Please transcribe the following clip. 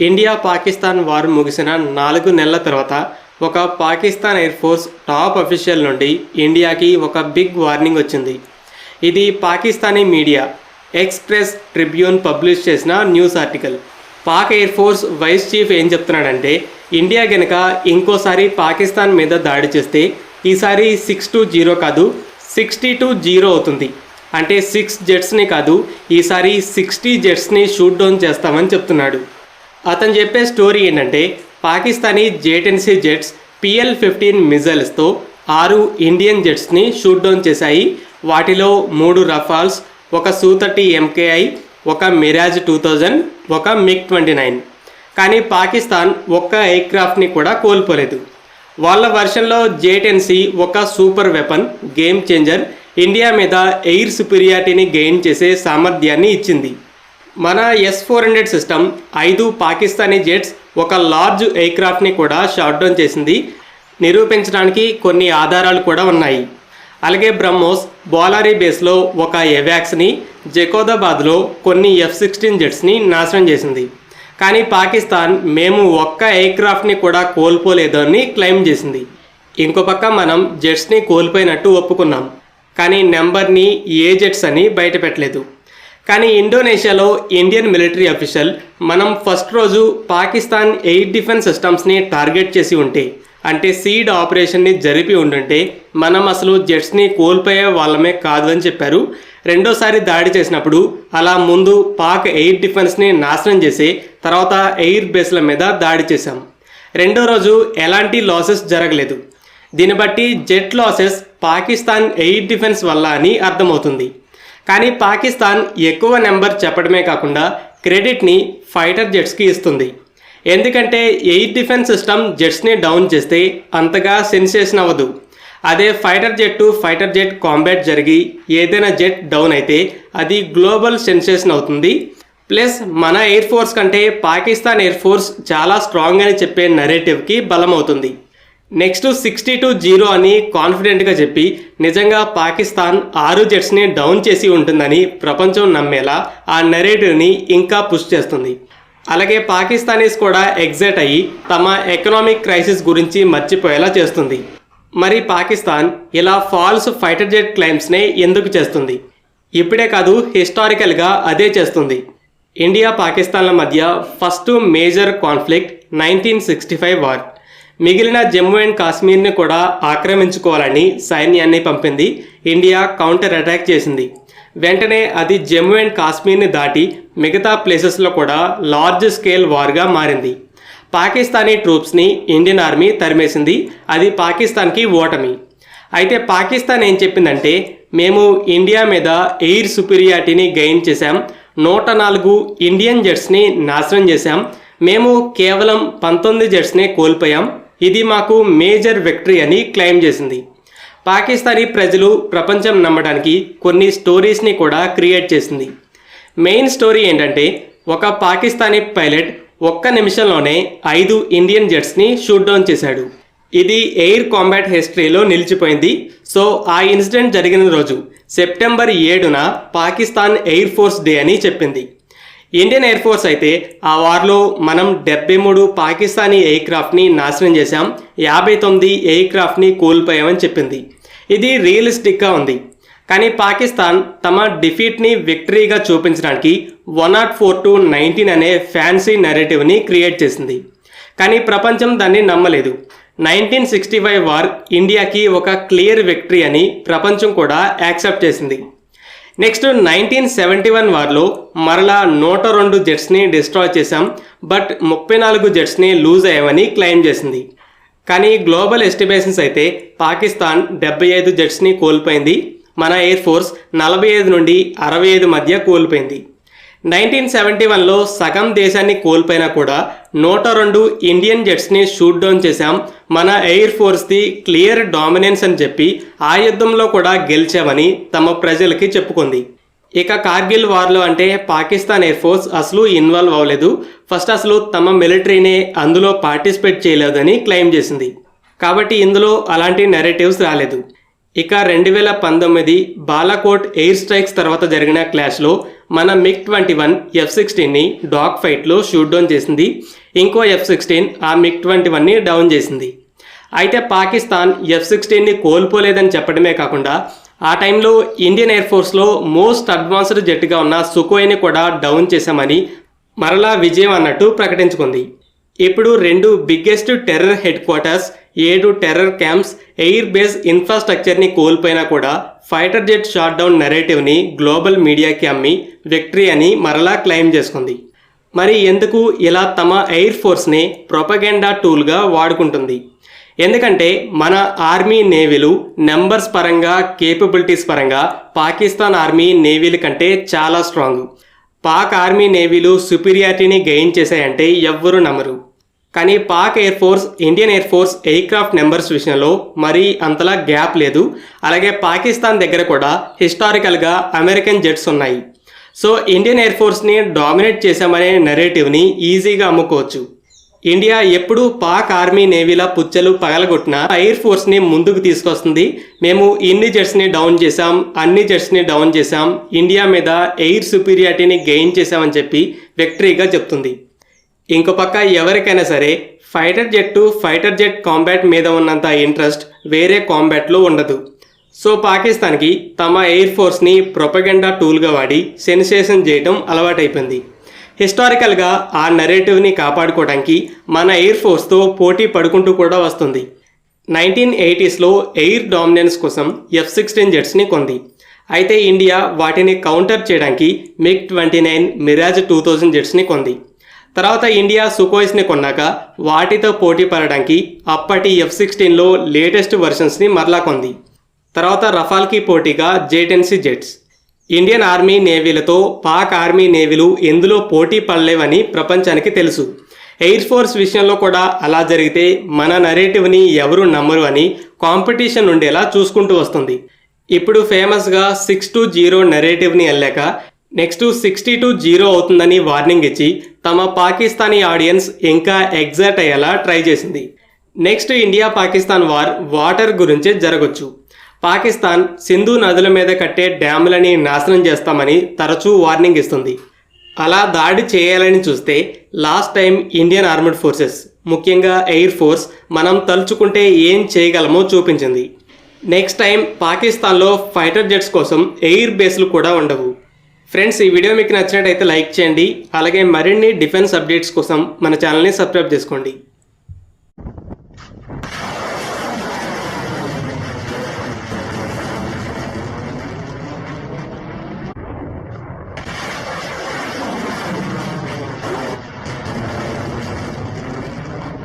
India Pakistan war ముగిసిన 4 నెలల తర్వాత ఒక Pakistan air force top official నుండి ఇండియాకి ఒక బిగ్ వార్నింగ్ వచ్చింది. ఇది Pakistani media Express Tribune publish చేసిన news article. Pak air force vice chief ఏం చెప్తున్నాడంటే, ఇండియా గనక ఇంకోసారి పాకిస్తాన్ మీద దాడి చేస్తే ఈసారి 6-0 కాదు 60-0 అవుతుంది. అంటే 6 జెట్స్ని కాదు, ఈసారి 60 జెట్స్ని షూట్ డౌన్ చేస్తామని చెప్తున్నాడు. అతను చెప్పే స్టోరీ ఏంటంటే, పాకిస్తానీ J-10C జెట్స్ PL-15 మిజైల్స్తో 6 ఇండియన్ జెట్స్ని షూట్ డౌన్ చేశాయి. వాటిలో 3 రఫాల్స్, ఒక Su-30 MKI, ఒక మిరాజ్ 2000, ఒక MiG-29. కానీ పాకిస్తాన్ ఒక్క ఎయిర్క్రాఫ్ట్ని కూడా కోల్పోలేదు. వాళ్ళ వర్షన్లో J-10C ఒక super weapon, game changer, India మీద ఎయిర్ సుపీరియారిటీని గెయిన్ చేసే సామర్థ్యాన్ని ఇచ్చింది. మన S-400 సిస్టమ్ 5 పాకిస్తానీ జెట్స్ ఒక లార్జ్ ఎయిర్క్రాఫ్ట్ని కూడా షాట్ డౌన్ చేసింది. నిరూపించడానికి కొన్ని ఆధారాలు కూడా ఉన్నాయి. అలాగే బ్రహ్మోస్ బోలారీ బేస్లో ఒక ఎవాక్స్ని, జకోదాబాద్లో కొన్ని F-16 జెట్స్ని నాశనం చేసింది. కానీ పాకిస్తాన్ మేము ఒక్క ఎయిర్క్రాఫ్ట్ని కూడా కోల్పోలేదు అని క్లెయిమ్ చేసింది. ఇంకో పక్క మనం జెట్స్ని కోల్పోయినట్టు ఒప్పుకున్నాం, కానీ నెంబర్ని ఏ జెట్స్ అని బయటపెట్టలేదు. కానీ ఇండోనేషియాలో ఇండియన్ మిలిటరీ అఫీషియల్, మనం ఫస్ట్ రోజు పాకిస్తాన్ ఎయిర్ డిఫెన్స్ సిస్టమ్స్ని టార్గెట్ చేసి ఉంటే, అంటే సీడ్ ఆపరేషన్ని జరిపి ఉండుంటే మనం అసలు జెట్స్ని కోల్పోయే వాళ్ళమే కాదు అని చెప్పారు. రెండోసారి దాడి చేసినప్పుడు అలా ముందు పాక్ ఎయిర్ డిఫెన్స్ని నాశనం చేసి తర్వాత ఎయిర్ బేస్ల మీద దాడి చేశాం. రెండో రోజు ఎలాంటి లాసెస్ జరగలేదు. దీన్ని బట్టి jet losses Pakistan air defence వల్ల అని అర్థమవుతుంది. కానీ పాకిస్తాన్ ఎక్కువ నెంబర్ చెప్పడమే కాకుండా క్రెడిట్ని ఫైటర్ జెట్స్కి ఇస్తుంది. ఎందుకంటే ఎయిర్ డిఫెన్స్ సిస్టమ్ జెట్స్ని డౌన్ చేస్తే అంతగా సెన్సేషన్ అవ్వదు. అదే ఫైటర్ జెట్ కాంబాట్ జరిగి ఏదైనా జెట్ డౌన్ అయితే అది గ్లోబల్ సెన్సేషన్ అవుతుంది. ప్లస్ మన ఎయిర్ ఫోర్స్ కంటే పాకిస్తాన్ ఎయిర్ ఫోర్స్ చాలా స్ట్రాంగ్ అని చెప్పే నరేటివ్కి బలం అవుతుంది. నెక్స్ట్ 60-0 అని కాన్ఫిడెంట్గా చెప్పి నిజంగా పాకిస్తాన్ 6 జెట్స్ని డౌన్ చేసి ఉంటుందని ప్రపంచం నమ్మేలా ఆ నెరేటివ్ని ఇంకా పుష్ చేస్తుంది. అలాగే పాకిస్తానీస్ కూడా ఎగ్జైట్ అయ్యి తమ ఎకనామిక్ క్రైసిస్ గురించి మర్చిపోయేలా చేస్తుంది. మరి పాకిస్తాన్ ఇలా ఫాల్స్ ఫైటర్ జెట్ క్లెయిమ్స్నే ఎందుకు చేస్తుంది? ఇప్పుడే కాదు, హిస్టారికల్గా అదే చేస్తుంది. ఇండియా పాకిస్తాన్ల మధ్య ఫస్ట్ మేజర్ కాన్ఫ్లిక్ట్ 1965 వార్. మిగిలిన జమ్మూ అండ్ కాశ్మీర్ని కూడా ఆక్రమించుకోవాలని సైన్యాన్ని పంపింది. ఇండియా కౌంటర్ అటాక్ చేసింది. వెంటనే అది జమ్మూ అండ్ కాశ్మీర్ని దాటి మిగతా ప్లేసెస్లో కూడా లార్జ్ స్కేల్ వార్గా మారింది. పాకిస్తానీ ట్రూప్స్ని ఇండియన్ ఆర్మీ తరిమేసింది. అది పాకిస్తాన్కి ఓటమి. అయితే పాకిస్తాన్ ఏం చెప్పిందంటే, మేము ఇండియా మీద ఎయిర్ సుపీరియారిటీని గెయిన్ చేశాం, 104 ఇండియన్ జెట్స్ని నాశనం చేశాం, మేము కేవలం 19 జెట్స్నే కోల్పోయాం, ఇది మాకు మేజర్ విక్టరీ అని క్లెయిమ్ చేసింది. పాకిస్తానీ ప్రజలు ప్రపంచం నమ్మడానికి కొన్ని స్టోరీస్ని కూడా క్రియేట్ చేసింది. మెయిన్ స్టోరీ ఏంటంటే, ఒక పాకిస్తానీ పైలట్ ఒక్క నిమిషంలోనే 5 ఇండియన్ జెట్స్ని షూట్ డౌన్ చేశాడు. ఇది ఎయిర్ కాంబాట్ హిస్టరీలో నిలిచిపోయింది. సో ఆ ఇన్సిడెంట్ జరిగిన రోజు సెప్టెంబర్ 7న పాకిస్తాన్ ఎయిర్ ఫోర్స్ డే అని చెప్పింది. ఇండియన్ ఎయిర్ ఫోర్స్ అయితే ఆ వార్లో మనం 73 పాకిస్తానీ ఎయిర్క్రాఫ్ట్ని నాశనం చేశాం, 59 ఎయిర్క్రాఫ్ట్ని కోల్పోయామని చెప్పింది. ఇది రియలిస్టిక్గా ఉంది. కానీ పాకిస్తాన్ తమ డిఫీట్ని విక్టరీగా చూపించడానికి 104-19 అనే ఫ్యాన్సీ నెరేటివ్ని క్రియేట్ చేసింది. కానీ ప్రపంచం దాన్ని నమ్మలేదు. 1965 వార్ ఇండియాకి ఒక క్లియర్ విక్టరీ అని ప్రపంచం కూడా యాక్సెప్ట్ చేసింది. నెక్స్ట్ 1971 వార్లో మరలా 102 జెట్స్ని డిస్ట్రాయ్ చేశాం, బట్ 34 జెట్స్ని లూజ్ అయ్యామని క్లెయిమ్ చేసింది. కానీ గ్లోబల్ ఎస్టిమేషన్స్ అయితే పాకిస్తాన్ 75 జెట్స్ని కోల్పోయింది. మన ఎయిర్ ఫోర్స్ 45 నుండి 65 మధ్య కోల్పోయింది. 1971లో సగం దేశాన్ని కోల్పోయినా కూడా 102 ఇండియన్ జెట్స్ని షూట్ డౌన్ చేశాం, మన ఎయిర్ ఫోర్స్ది క్లియర్ డామినెన్స్ అని చెప్పి ఆ యుద్ధంలో కూడా గెలిచామని తమ ప్రజలకి చెప్పుకుంది. ఇక కార్గిల్ వార్లో అంటే పాకిస్తాన్ ఎయిర్ ఫోర్స్ అసలు ఇన్వాల్వ్ అవ్వలేదు. ఫస్ట్ అసలు తమ మిలిటరీనే అందులో పార్టిసిపేట్ చేయలేదని క్లెయిమ్ చేసింది. కాబట్టి ఇందులో అలాంటి నెరేటివ్స్ రాలేదు. ఇక 2019 బాలాకోట్ ఎయిర్ స్ట్రైక్స్ తర్వాత జరిగిన క్లాష్లో మన MiG-21 F-16ని డాగ్ ఫైట్లో షూట్ డౌన్ చేసింది. ఇంకో F-16 ఆ MiG-21ని డౌన్ చేసింది. అయితే పాకిస్తాన్ F-16ని కోల్పోలేదని చెప్పడమే కాకుండా ఆ టైంలో ఇండియన్ ఎయిర్ ఫోర్స్లో మోస్ట్ అడ్వాన్స్డ్ జెట్గా ఉన్న సుకోయ్ని కూడా డౌన్ చేశామని మరలా విజయం అన్నట్టు ప్రకటించుకుంది. ఇప్పుడు 2 biggest terror headquarters, 7 terror camps, air base ఇన్ఫ్రాస్ట్రక్చర్ని కోల్పోయినా కూడా ఫైటర్ జెట్ షాట్ డౌన్ నెరేటివ్ని గ్లోబల్ మీడియాకి అమ్మి విక్టరీ అని మరలా క్లెయిమ్ చేసుకుంది. మరి ఎందుకు ఇలా తమ ఎయిర్ ఫోర్స్ని ప్రొపగెండా టూల్గా వాడుకుంటుంది? ఎందుకంటే మన ఆర్మీ నేవీలు నెంబర్స్ పరంగా, కేపబిలిటీస్ పరంగా పాకిస్తాన్ ఆర్మీ నేవీల కంటే చాలా స్ట్రాంగ్. పాక్ ఆర్మీ నేవీలు సుపీరియారిటీని గెయిన్ చేశాయంటే ఎవ్వరూ నమ్మరు. కానీ Pak air force, Indian air force aircraft numbers విషయంలో మరీ అంతలా గ్యాప్ లేదు. అలాగే పాకిస్తాన్ దగ్గర కూడా హిస్టారికల్గా అమెరికన్ జెట్స్ ఉన్నాయి. సో ఇండియన్ ఎయిర్ ఫోర్స్ని డామినేట్ చేశామనే నెరేటివ్ని ఈజీగా అమ్ముకోవచ్చు. ఇండియా ఎప్పుడు పాక్ ఆర్మీ నేవీల పుచ్చలు పగలగొట్టిన ఎయిర్ ఫోర్స్ని ముందుకు తీసుకొస్తుంది. మేము ఇన్ని జెట్స్ని డౌన్ చేశాం, అన్ని జెట్స్ని డౌన్ చేశాం, ఇండియా మీద ఎయిర్ సుపీరియారిటీని గెయిన్ చేశామని చెప్పి విక్టరీగా చెప్తుంది. ఇంకో పక్క ఎవరికైనా సరే ఫైటర్ జెట్ కాంబాట్ మీద ఉన్నంత ఇంట్రెస్ట్ వేరే కాంబాట్లో ఉండదు. సో పాకిస్తాన్కి తమ ఎయిర్ ఫోర్స్ని ప్రొపగెండా టూల్గా వాడి సెన్సేషన్ చేయడం అలవాటైపోయింది. హిస్టారికల్గా ఆ నెరేటివ్ని కాపాడుకోవడానికి మన ఎయిర్ ఫోర్స్తో పోటీ పడుకుంటూ కూడా వస్తుంది. 1980స్లో ఎయిర్ డామినెన్స్ కోసం F-16 జెట్స్ని కొంది. అయితే ఇండియా వాటిని కౌంటర్ చేయడానికి MiG-29, మిరాజ్ 2000 జెట్స్ని కొంది. తర్వాత ఇండియా సుకోయ్స్ని కొన్నాక వాటితో పోటీ పడడానికి అప్పటి F-16లో లేటెస్ట్ వెర్షన్స్ని మరలా కొంది. తర్వాత రఫాల్కి పోటీగా J-10C జెట్స్. ఇండియన్ ఆర్మీ నేవీలతో పాక్ ఆర్మీ నేవీలు ఎందులో పోటీ పడలేవని ప్రపంచానికి తెలుసు. ఎయిర్ ఫోర్స్ విషయంలో కూడా అలా జరిగితే మన నరేటివ్ని ఎవరు నమ్మరు అని కాంపిటీషన్ ఉండేలా చూసుకుంటూ వస్తుంది. ఇప్పుడు ఫేమస్గా 6-0 నెరేటివ్ని వెళ్ళాక నెక్స్ట్ 60-0 అవుతుందని వార్నింగ్ ఇచ్చి తమ పాకిస్తానీ ఆడియన్స్ ఇంకా ఎగ్జైట్ అయ్యేలా ట్రై చేసింది. నెక్స్ట్ ఇండియా పాకిస్తాన్ వాటర్ గురించే జరగొచ్చు. పాకిస్తాన్ సింధు నదుల మీద కట్టే డ్యాములని నాశనం చేస్తామని తరచూ వార్నింగ్ ఇస్తుంది. అలా దాడి చేయాలని చూస్తే last time Indian armed forces, ముఖ్యంగా ఎయిర్ ఫోర్స్ మనం తలుచుకుంటే ఏం చేయగలమో చూపించింది. నెక్స్ట్ టైం పాకిస్తాన్లో ఫైటర్ జెట్స్ కోసం ఎయిర్ బేస్లు కూడా ఉండవు. ఫ్రెండ్స్, ఈ వీడియో మీకు నచ్చినట్టయితే లైక్ చేయండి. అలాగే మరిన్ని డిఫెన్స్ అప్డేట్స్ కోసం మన ఛానల్ని సబ్స్క్రైబ్ చేసుకోండి.